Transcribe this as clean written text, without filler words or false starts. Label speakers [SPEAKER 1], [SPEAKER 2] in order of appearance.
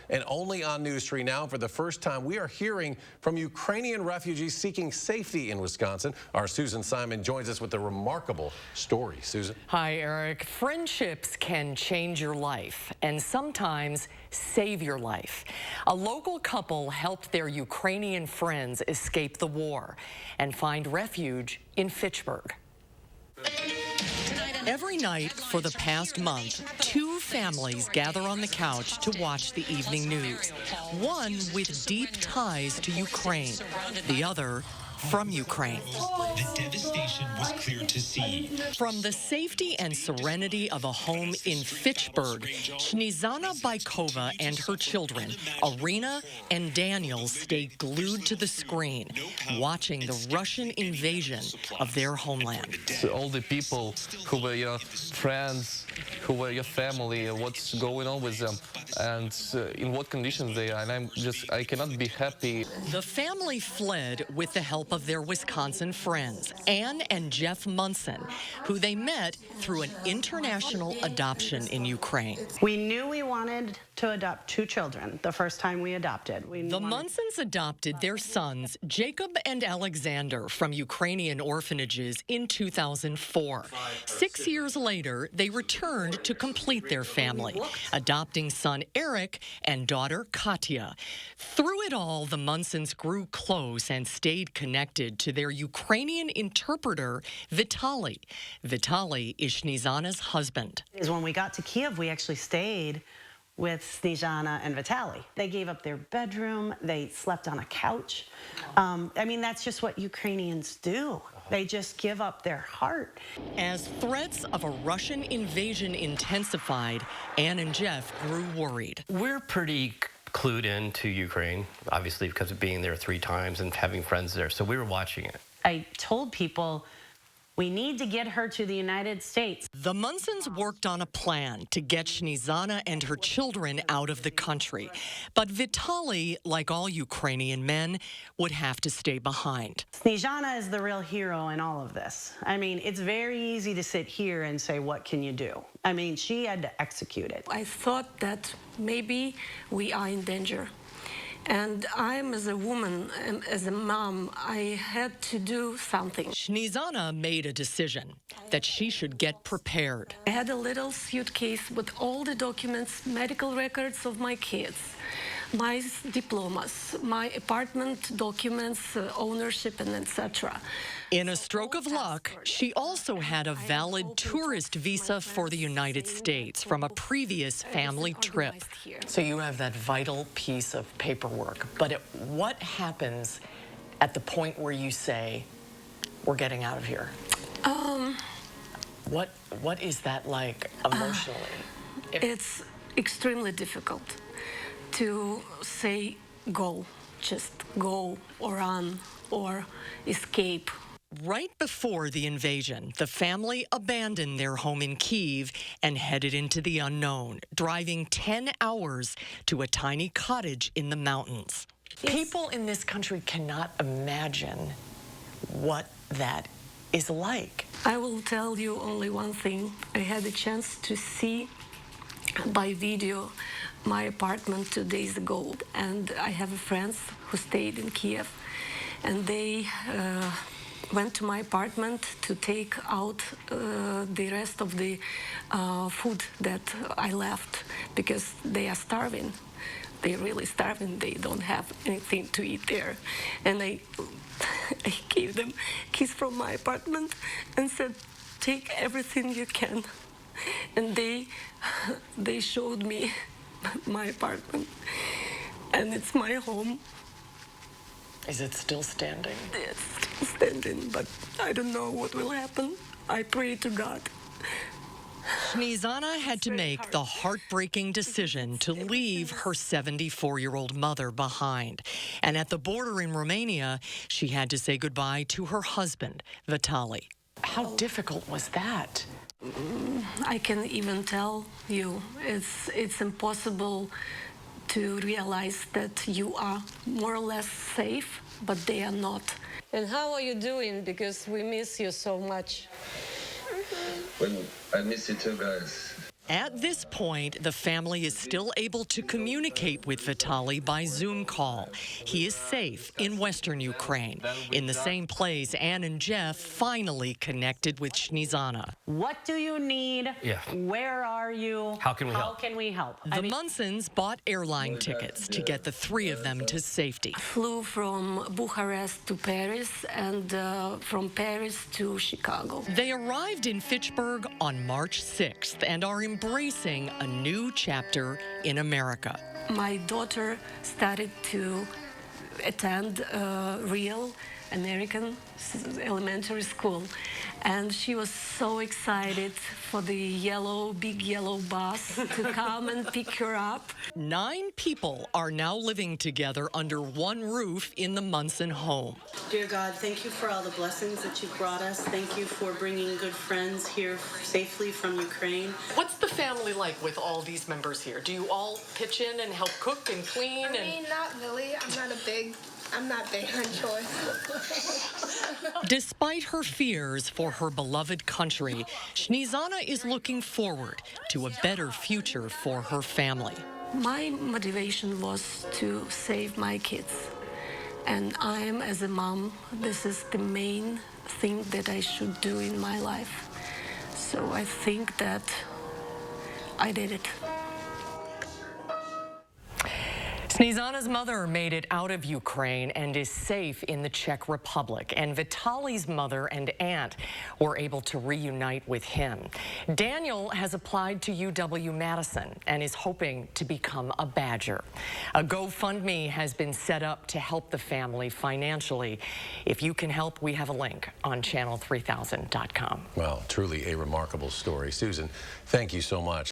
[SPEAKER 1] and only on News 3 now. For the first time, we are hearing from Ukrainian refugees seeking safety in Wisconsin. Our Susan Simon joins us with a remarkable story. Susan.
[SPEAKER 2] Hi, Eric. Friendships can change your life and sometimes save your life. A local couple helped their Ukrainian friends escape the war and find refuge in Fitchburg. Every night for the past month, two families gather on the couch to watch the evening news. One with deep ties to Ukraine, the other from Ukraine.
[SPEAKER 3] The devastation was clear to see.
[SPEAKER 2] From the safety and serenity of a home in Fitchburg, Snizhana Bykova and her children, Arina and Daniil, stayed glued to the screen, watching the Russian invasion of their homeland.
[SPEAKER 4] So all the people who were your friends, who were your family, what's going on with them, and in what conditions they are, and I cannot be happy.
[SPEAKER 2] The family fled with the help of their Wisconsin friends, Anne and Jeff Munson, who they met through an international adoption in Ukraine.
[SPEAKER 5] We knew we wanted to adopt two children the first time we adopted.
[SPEAKER 2] The Munsons adopted their sons, Jacob and Alexander, from Ukrainian orphanages in 2004. 6 years later, they returned to complete their family, adopting son Eric and daughter Katya. Through it all, the Munsons grew close and stayed connected to their Ukrainian interpreter, Vitaly. Vitaly is Snizhana's husband.
[SPEAKER 5] When we got to Kyiv, we actually stayed with Snizhana and Vitaly. They gave up their bedroom. They slept on a couch. I mean, that's just what Ukrainians do. They just give up their heart.
[SPEAKER 2] As threats of a Russian invasion intensified, Anne and Jeff grew worried.
[SPEAKER 6] We're pretty clued into Ukraine, obviously because of being there 3 times and having friends there, so we were watching it.
[SPEAKER 5] I told people, we need to get her to the United States.
[SPEAKER 2] The Munsons worked on a plan to get Snizhana and her children out of the country. But Vitaly, like all Ukrainian men, would have to stay behind.
[SPEAKER 5] Snizhana is the real hero in all of this. I mean, it's very easy to sit here and say, what can you do? I mean, she had to execute it.
[SPEAKER 7] I thought that maybe we are in danger. And I'm, as a woman, as a mom, I had to do something.
[SPEAKER 2] Snizhana made a decision that she should get prepared.
[SPEAKER 7] I had a little suitcase with all the documents, medical records of my kids, my diplomas, my apartment documents, ownership, and etc.
[SPEAKER 2] In a stroke of luck, she also had a valid tourist visa for the United States from a previous family trip. So you have that vital piece of paperwork. But what happens at the point where you say, we're getting out of here? What is that like emotionally?
[SPEAKER 7] It's extremely difficult to say go, just go or run or escape.
[SPEAKER 2] Right before the invasion, the family abandoned their home in Kyiv and headed into the unknown, driving 10 hours to a tiny cottage in the mountains. People in this country cannot imagine what that is like.
[SPEAKER 7] I will tell you only one thing. I had a chance to see by video my apartment 2 days ago, and I have friends who stayed in Kyiv, and they went to my apartment to take out the rest of the food that I left because they are starving. They're really starving. They don't have anything to eat there. And I gave them keys from my apartment and said, take everything you can. And they showed me my apartment, and it's my home.
[SPEAKER 2] Is it still standing?
[SPEAKER 7] It's still standing, but I don't know what will happen. I pray to God.
[SPEAKER 2] Snizhana had to make the heartbreaking decision to leave her 74-year-old mother behind. And at the border in Romania, she had to say goodbye to her husband, Vitaly. How difficult was that?
[SPEAKER 7] I can't even tell you. It's impossible to realize that you are more or less safe, but they are not. And how are you doing? Because we miss you so much.
[SPEAKER 8] Well, I miss you too, guys.
[SPEAKER 2] At this point, the family is still able to communicate with Vitaly by Zoom call. He is safe in western Ukraine, in the same place Anne and Jeff finally connected with Snizhana.
[SPEAKER 5] What do you need?
[SPEAKER 6] Yeah.
[SPEAKER 5] Where are you?
[SPEAKER 6] How can we help?
[SPEAKER 5] How can we help?
[SPEAKER 2] The Munsons bought airline tickets to get the three of them to safety.
[SPEAKER 7] Flew from Bucharest to Paris and from Paris to Chicago.
[SPEAKER 2] They arrived in Fitchburg on March 6th and are embracing a new chapter in America.
[SPEAKER 7] My daughter started to attend real American elementary school, and she was so excited for the big yellow bus to come and pick her up.
[SPEAKER 2] 9 people are now living together under one roof in the Munson home.
[SPEAKER 5] Dear God, thank you for all the blessings that you brought us. Thank you for bringing good friends here safely from Ukraine.
[SPEAKER 2] What's the family like with all these members here? Do you all pitch in and help cook and clean?
[SPEAKER 8] I mean, not really. I'm not big on chores.
[SPEAKER 2] Despite her fears for her beloved country, Snizhana is looking forward to a better future for her family.
[SPEAKER 7] My motivation was to save my kids. And I'm, as a mom, this is the main thing that I should do in my life. So I think that I did it.
[SPEAKER 2] Snizhana's mother made it out of Ukraine and is safe in the Czech Republic, and Vitaly's mother and aunt were able to reunite with him. Daniil has applied to UW-Madison and is hoping to become a Badger. A GoFundMe has been set up to help the family financially. If you can help, we have a link on channel3000.com.
[SPEAKER 1] Well, truly a remarkable story. Susan, thank you so much.